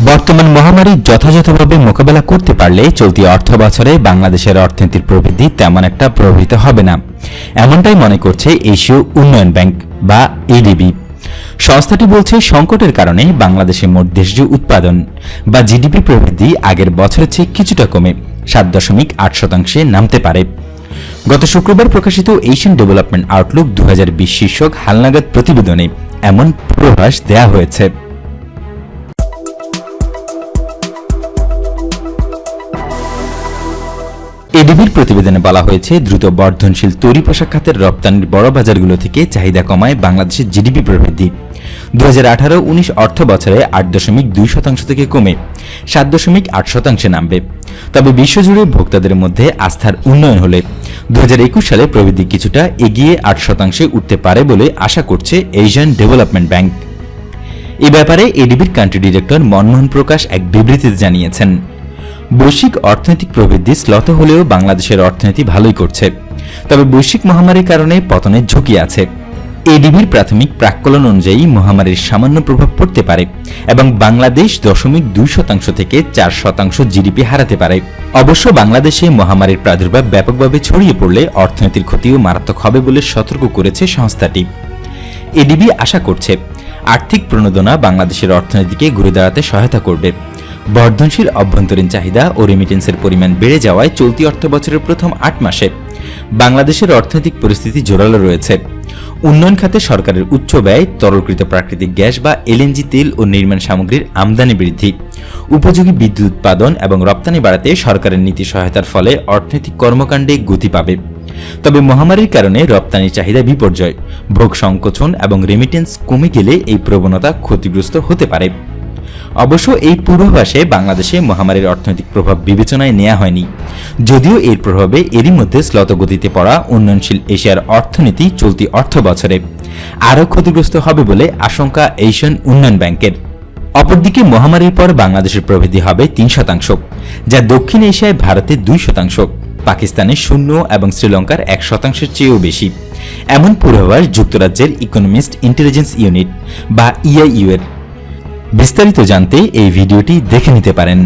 বর্তমান মহামারী যথাযথভাবে মোকাবেলা করতে পারলে চলতি অর্থ বছরে বাংলাদেশের অর্থনীতির প্রবৃদ্ধি তেমন একটা প্রভাবিত হবে না, এমনটাই মনে করছে এশীয় উন্নয়ন ব্যাংক বা এডিবি। সংস্থাটি বলছে, সংকটের কারণে বাংলাদেশে মোট দেশীয় উৎপাদন বা জিডিপি প্রবৃদ্ধি আগের বছরের চেয়ে কিছুটা কমে 7.8% নামতে পারে। গত শুক্রবার প্রকাশিত এশিয়ান ডেভেলপমেন্ট আউটলুক 2020 শীর্ষক হালনাগাদ প্রতিবেদনে এমন পূর্বাভাস দেয়া হয়েছে। এডিবির প্রতিবেদনে বলা হয়েছে, দ্রুত বর্ধনশীল তৈরি পোশাক খাতের রপ্তানির বড় বাজারগুলো থেকে চাহিদা কমায় বাংলাদেশের জিডিপি প্রবৃদ্ধি 2018-19 অর্থ বছরে 8.2% থেকে কমে 7.8% নামবে। তবে বিশ্বজুড়ে ভোক্তাদের মধ্যে আস্থার উন্নয়ন হলে 2021 সালে প্রবৃদ্ধি কিছুটা এগিয়ে 8% উঠতে পারে বলে আশা করছে এশিয়ান ডেভেলপমেন্ট ব্যাংক। এ ব্যাপারে এডিবির কান্ট্রি ডিরেক্টর মনমোহন প্রকাশ এক বিবৃতিতে জানিয়েছেন, বৈশ্বিক অর্থনৈতিক প্রবৃদ্ধি শ্লথ হলেও বাংলাদেশের অর্থনীতি ভালোই করছে, তবে বৈশ্বিক মহামারীর কারণে পতনের ঝুঁকি আছে। এডিবির প্রাথমিক প্রাক্কলন অনুযায়ী মহামারীর সামান্য প্রভাব পড়তে পারে এবং বাংলাদেশ 0.2% থেকে 4% জিডিপি হারাতে পারে। অবশ্য বাংলাদেশে মহামারীর প্রাদুর্ভাব ব্যাপকভাবে ছড়িয়ে পড়লে অর্থনীতির ক্ষতিও মারাত্মক হবে বলে সতর্ক করেছে সংস্থাটি। এডিবি আশা করছে, আর্থিক প্রণোদনা বাংলাদেশের অর্থনীতিকে ঘুরে দাঁড়াতে সহায়তা করবে। বর্ধনশীল অভ্যন্তরীণ চাহিদা ও রেমিটেন্সের পরিমাণ বেড়ে যাওয়ায় চলতি অর্থ বছরের প্রথম 8 মাসে বাংলাদেশের অর্থনৈতিক পরিস্থিতি জোরালো রয়েছে। উন্নয়ন খাতে সরকারের উচ্চ ব্যয়, তরলকৃত প্রাকৃতিক গ্যাস বা এলএনজি তেল ও নির্মাণ সামগ্রীর আমদানি বৃদ্ধি, উপযোগী বিদ্যুৎ উৎপাদন এবং রপ্তানি বাড়াতে সরকারের নীতি সহায়তার ফলে অর্থনৈতিক কর্মকাণ্ডে গতি পাবে। তবে মহামারীর কারণে রপ্তানি চাহিদা বিপর্যয়, ভোগ সংকোচন এবং রেমিটেন্স কমে গেলে এই প্রবণতা ক্ষতিগ্রস্ত হতে পারে। অবশ্য এই পূর্বাভাসে বাংলাদেশে মহামারীর অর্থনৈতিক প্রভাব বিবেচনায় নেওয়া হয়নি, যদিও এর প্রভাবে এরই মধ্যে শ্লথ গতিতে পড়া উন্নয়নশীল এশিয়ার অর্থনীতি চলতি অর্থ বছরে আরও ক্ষতিগ্রস্ত হবে বলে আশঙ্কা এশিয়ান উন্নয়ন ব্যাংকের। অপরদিকে মহামারীর পর বাংলাদেশের প্রবৃদ্ধি হবে 3%, যা দক্ষিণ এশিয়ায় ভারতে 2%, পাকিস্তানে 0% এবং শ্রীলঙ্কার 1%-এর চেয়েও বেশি। এমন পূর্বাভাস যুক্তরাজ্যের ইকোনমিস্ট ইন্টেলিজেন্স ইউনিট বা ইআইইউ এর। বিস্তারিত জানতে এই ভিডিওটি দেখে নিতে পারেন।